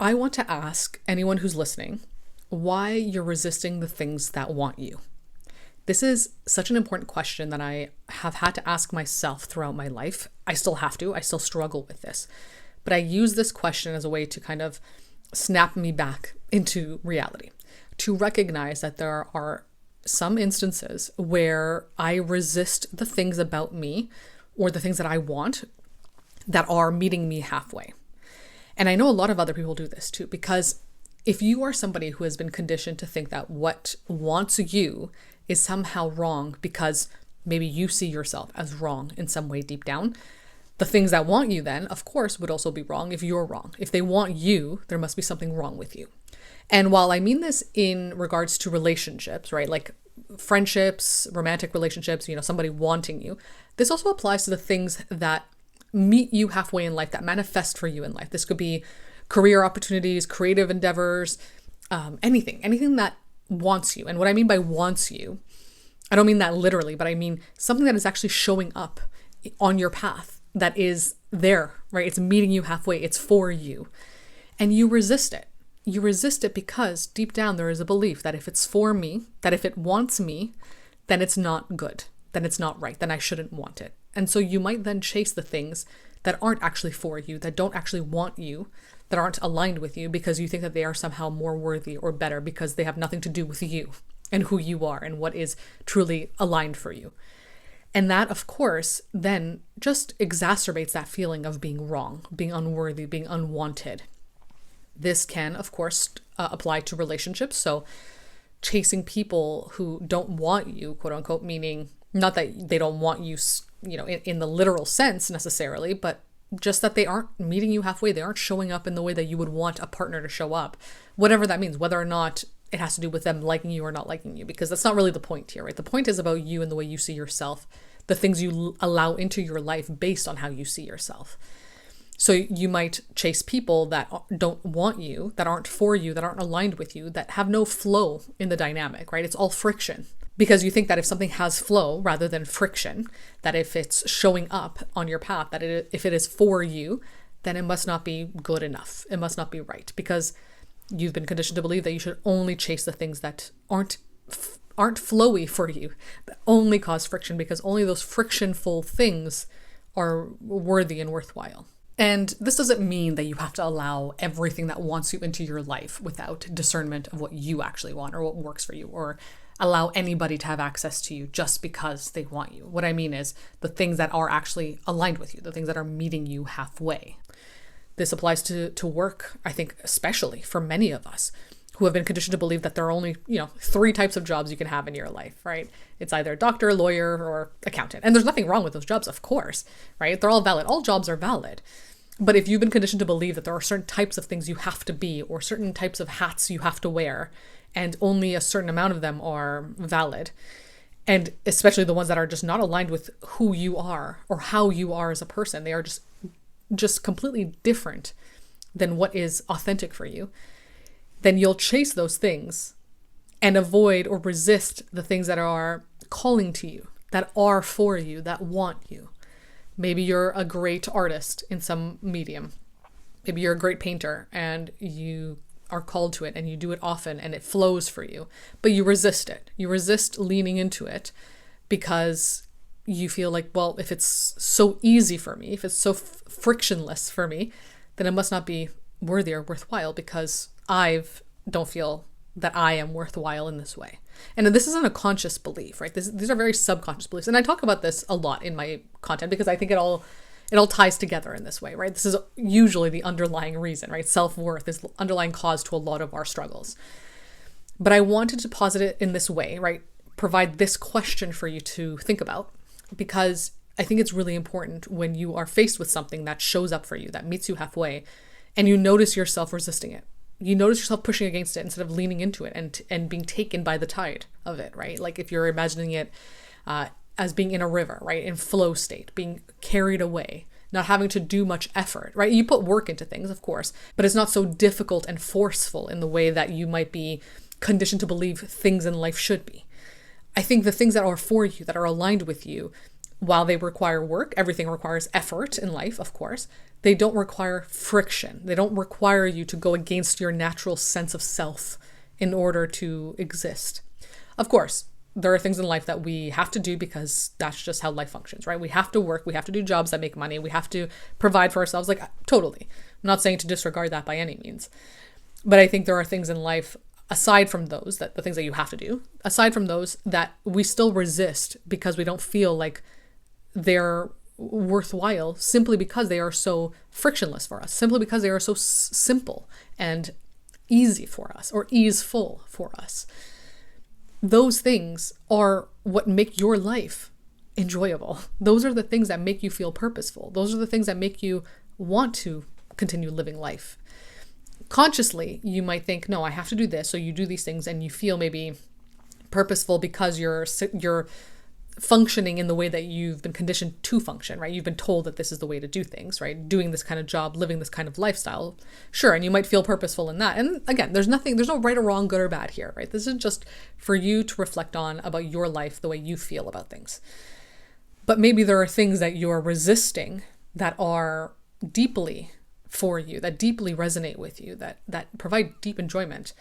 I want to ask anyone who's listening why you're resisting the things that want you. This is such an important question that I have had to ask myself throughout my life. I still have to, I still struggle with this. But I use this question as a way to kind of snap me back into reality, to recognize that there are some instances where I resist the things about me or the things that I want that are meeting me halfway. And I know a lot of other people do this too, because if you are somebody who has been conditioned to think that what wants you is somehow wrong because maybe you see yourself as wrong in some way deep down, the things that want you then, of course, would also be wrong if you're wrong. If they want you, there must be something wrong with you. And while I mean this in regards to relationships, right? Like friendships, romantic relationships, somebody wanting you, this also applies to the things that meet you halfway in life, that manifest for you in life. This could be career opportunities, creative endeavors, anything that wants you. And what I mean by wants you, I don't mean that literally, but I mean something that is actually showing up on your path, that is there, right? It's meeting you halfway. It's for you. And you resist it. You resist it because deep down there is a belief that if it's for me, that if it wants me, then it's not good, then it's not right, then I shouldn't want it. And so you might then chase the things that aren't actually for you, that don't actually want you, that aren't aligned with you, because you think that they are somehow more worthy or better because they have nothing to do with you and who you are and what is truly aligned for you. And that, of course, then just exacerbates that feeling of being wrong, being unworthy, being unwanted. This can, of course, apply to relationships. So chasing people who don't want you, quote unquote, meaning not that they don't want you, in the literal sense necessarily, but just that they aren't meeting you halfway. They aren't showing up in the way that you would want a partner to show up, whatever that means, whether or not it has to do with them liking you or not liking you, because that's not really the point here, right? The point is about you and the way you see yourself, the things you allow into your life based on how you see yourself. So you might chase people that don't want you, that aren't for you, that aren't aligned with you, that have no flow in the dynamic, right? It's all friction. Because you think that if something has flow rather than friction, that if it's showing up on your path, that if it is for you, then it must not be good enough. It must not be right, because you've been conditioned to believe that you should only chase the things that aren't flowy for you, that only cause friction, because only those frictionful things are worthy and worthwhile. And this doesn't mean that you have to allow everything that wants you into your life without discernment of what you actually want or what works for you, or allow anybody to have access to you just because they want you. What I mean is the things that are actually aligned with you, the things that are meeting you halfway. This applies to work, I think, especially for many of us who have been conditioned to believe that there are only, 3 types of jobs you can have in your life, right? It's either doctor, lawyer, or accountant. And there's nothing wrong with those jobs, of course, right? They're all valid. All jobs are valid. But if you've been conditioned to believe that there are certain types of things you have to be, or certain types of hats you have to wear, and only a certain amount of them are valid, and especially the ones that are just not aligned with who you are or how you are as a person, they are just completely different than what is authentic for you, then you'll chase those things and avoid or resist the things that are calling to you, that are for you, that want you. Maybe you're a great artist in some medium. Maybe you're a great painter and you are called to it and you do it often and it flows for you, but you resist it. You resist leaning into it because you feel like, well, if it's so easy for me, if it's so frictionless for me, then it must not be worthy or worthwhile because I don't feel that I am worthwhile in this way. And this isn't a conscious belief, right? These are very subconscious beliefs. And I talk about this a lot in my content because I think it all ties together in this way, right? This is usually the underlying reason, right? Self-worth is the underlying cause to a lot of our struggles. But I wanted to posit it in this way, right? Provide this question for you to think about, because I think it's really important when you are faced with something that shows up for you, that meets you halfway, and you notice yourself resisting it. You notice yourself pushing against it instead of leaning into it and being taken by the tide of it, right? Like if you're imagining it as being in a river, right? In flow state, being carried away, not having to do much effort, right? You put work into things, of course, but it's not so difficult and forceful in the way that you might be conditioned to believe things in life should be. I think the things that are for you, that are aligned with you, while they require work, everything requires effort in life, of course, They don't require friction. They don't require you to go against your natural sense of self in order to exist. Of course, there are things in life that we have to do because that's just how life functions, right? We have to work, we have to do jobs that make money, we have to provide for ourselves, like totally. I'm not saying to disregard that by any means. But I think there are things in life, aside from those, that the things that you have to do, aside from those, that we still resist because we don't feel like they're worthwhile, simply because they are so frictionless for us, simply because they are so simple and easy for us, or easeful for us. Those things are what make your life enjoyable. Those are the things that make you feel purposeful. Those are the things that make you want to continue living life. Consciously, you might think, no, I have to do this. So you do these things and you feel maybe purposeful because you're functioning in the way that you've been conditioned to function, right? You've been told that this is the way to do things, right? Doing this kind of job, living this kind of lifestyle. Sure, and you might feel purposeful in that. And again, there's no right or wrong, good or bad here, right? This is just for you to reflect on about your life, the way you feel about things. But maybe there are things that you're resisting that are deeply for you, that deeply resonate with you, that provide deep enjoyment.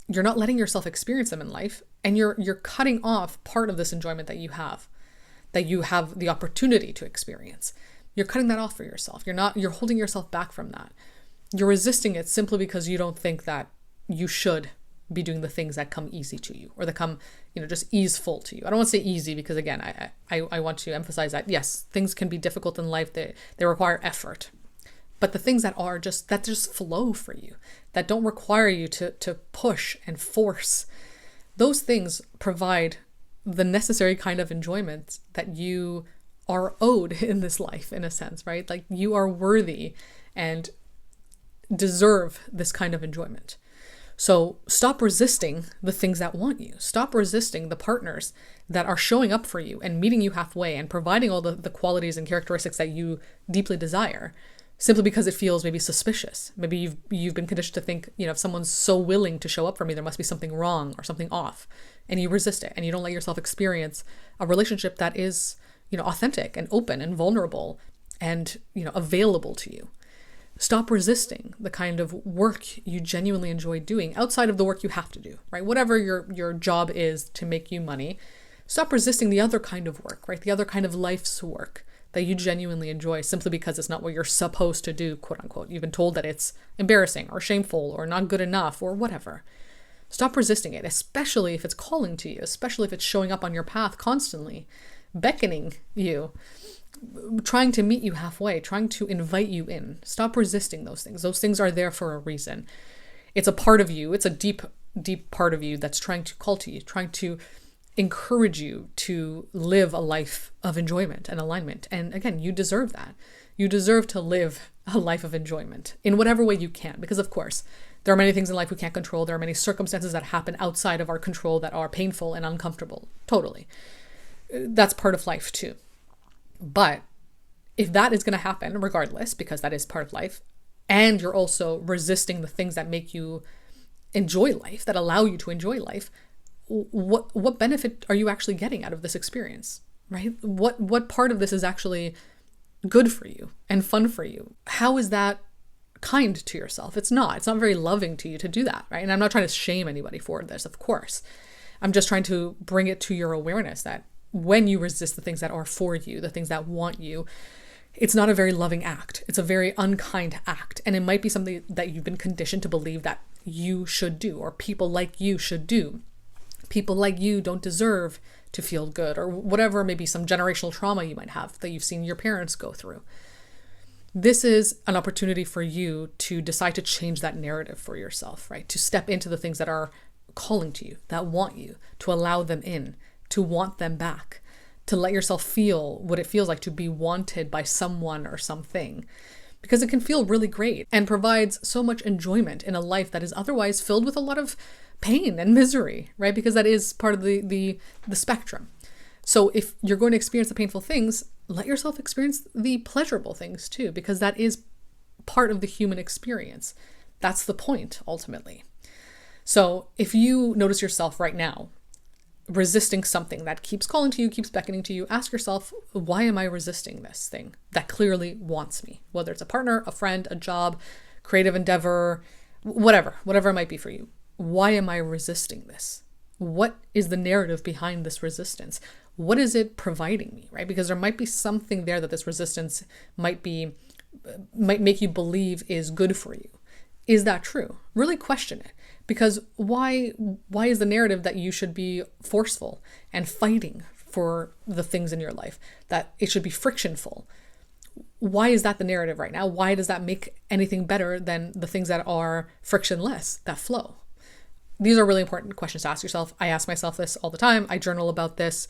You're not letting yourself experience them in life, and you're cutting off part of this enjoyment that you have the opportunity to experience. You're cutting that off for yourself. You're holding yourself back from that. You're resisting it simply because you don't think that you should be doing the things that come easy to you, or that come, just easeful to you. I don't want to say easy because, again, I want to emphasize that, yes, things can be difficult in life. They require effort. But the things that just flow for you, that don't require you to push and force, those things provide the necessary kind of enjoyment that you are owed in this life, in a sense, right? Like, you are worthy and deserve this kind of enjoyment. So stop resisting the things that want you. Stop resisting the partners that are showing up for you and meeting you halfway and providing all the qualities and characteristics that you deeply desire, simply because it feels maybe suspicious. Maybe you've been conditioned to think, if someone's so willing to show up for me, there must be something wrong or something off. And you resist it, and you don't let yourself experience a relationship that is, authentic and open and vulnerable and, available to you. Stop resisting the kind of work you genuinely enjoy doing outside of the work you have to do, right? Whatever your job is to make you money, stop resisting the other kind of work, right? The other kind of life's work that you genuinely enjoy, simply because it's not what you're supposed to do, quote unquote. You've been told that it's embarrassing or shameful or not good enough or whatever. Stop resisting it, especially if it's calling to you, especially if it's showing up on your path constantly, beckoning you, trying to meet you halfway, trying to invite you in. Stop resisting those things. Those things are there for a reason. It's a part of you. It's a deep, deep part of you that's trying to call to you, trying to encourage you to live a life of enjoyment and alignment. And again, you deserve that. You deserve to live a life of enjoyment in whatever way you can, because of course, there are many things in life we can't control. There are many circumstances that happen outside of our control that are painful and uncomfortable. Totally. That's part of life too. But if that is going to happen regardless, because that is part of life, and you're also resisting the things that make you enjoy life, that allow you to enjoy life, what benefit are you actually getting out of this experience, right? What part of this is actually good for you and fun for you? How is that kind to yourself? It's not very loving to you to do that, right? And I'm not trying to shame anybody for this, of course. I'm just trying to bring it to your awareness that when you resist the things that are for you, the things that want you, it's not a very loving act. It's a very unkind act. And it might be something that you've been conditioned to believe that you should do, or people like you should do. People like you don't deserve to feel good, or whatever, maybe some generational trauma you might have that you've seen your parents go through. This is an opportunity for you to decide to change that narrative for yourself, right? To step into the things that are calling to you, that want you, to allow them in, to want them back, to let yourself feel what it feels like to be wanted by someone or something. Because it can feel really great and provides so much enjoyment in a life that is otherwise filled with a lot of pain and misery, right? Because that is part of the spectrum. So if you're going to experience the painful things, let yourself experience the pleasurable things too, because that is part of the human experience. That's the point, ultimately. So if you notice yourself right now resisting something that keeps calling to you, keeps beckoning to you, ask yourself, why am I resisting this thing that clearly wants me? Whether it's a partner, a friend, a job, creative endeavor, whatever it might be for you. Why am I resisting this? What is the narrative behind this resistance? What is it providing me, right? Because there might be something there that this resistance might make you believe is good for you. Is that true? Really question it. Because why is the narrative that you should be forceful and fighting for the things in your life, that it should be frictionful? Why is that the narrative right now? Why does that make anything better than the things that are frictionless, that flow? These are really important questions to ask yourself. I ask myself this all the time. I journal about this.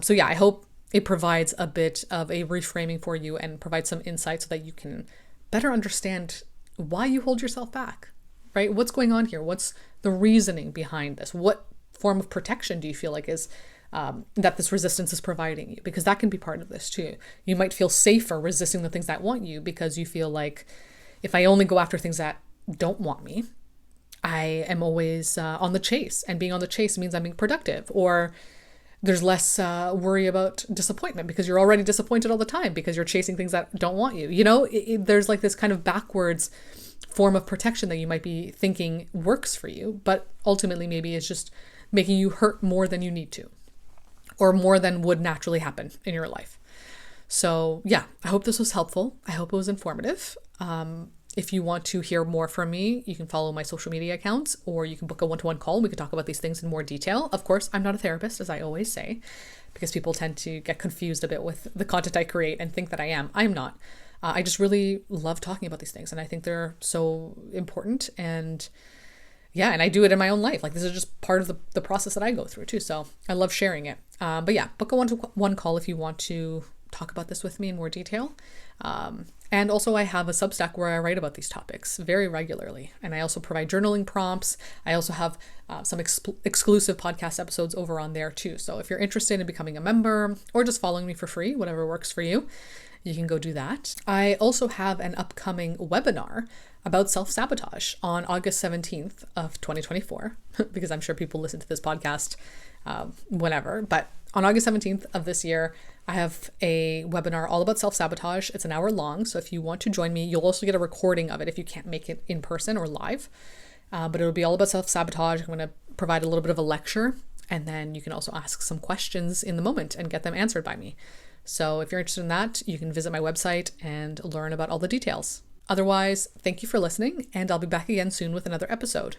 So yeah, I hope it provides a bit of a reframing for you and provides some insight so that you can better understand why you hold yourself back, right? What's going on here? What's the reasoning behind this? What form of protection do you feel like is that this resistance is providing you? Because that can be part of this too. You might feel safer resisting the things that want you because you feel like, if I only go after things that don't want me, I am always on the chase, and being on the chase means I'm being productive, or there's less worry about disappointment because you're already disappointed all the time because you're chasing things that don't want you. There's like this kind of backwards form of protection that you might be thinking works for you, but ultimately maybe it's just making you hurt more than you need to, or more than would naturally happen in your life. So yeah, I hope this was helpful. I hope it was informative. If you want to hear more from me, you can follow my social media accounts, or you can book a one-to-one call. We can talk about these things in more detail. Of course, I'm not a therapist, as I always say, because people tend to get confused a bit with the content I create and think that I am. I'm not. I just really love talking about these things, and I think they're so important. And yeah, and I do it in my own life. Like, this is just part of the process that I go through too. So I love sharing it. But yeah, book a one-to-one call if you want to talk about this with me in more detail. And also I have a Substack where I write about these topics very regularly. And I also provide journaling prompts. I also have some exclusive podcast episodes over on there too. So if you're interested in becoming a member or just following me for free, whatever works for you, you can go do that. I also have an upcoming webinar about self-sabotage on August 17th of 2024, because I'm sure people listen to this podcast whenever, but on August 17th of this year, I have a webinar all about self-sabotage. It's an hour long. So if you want to join me, you'll also get a recording of it if you can't make it in person or live. But it'll be all about self-sabotage. I'm going to provide a little bit of a lecture, and then you can also ask some questions in the moment and get them answered by me. So if you're interested in that, you can visit my website and learn about all the details. Otherwise, thank you for listening, and I'll be back again soon with another episode.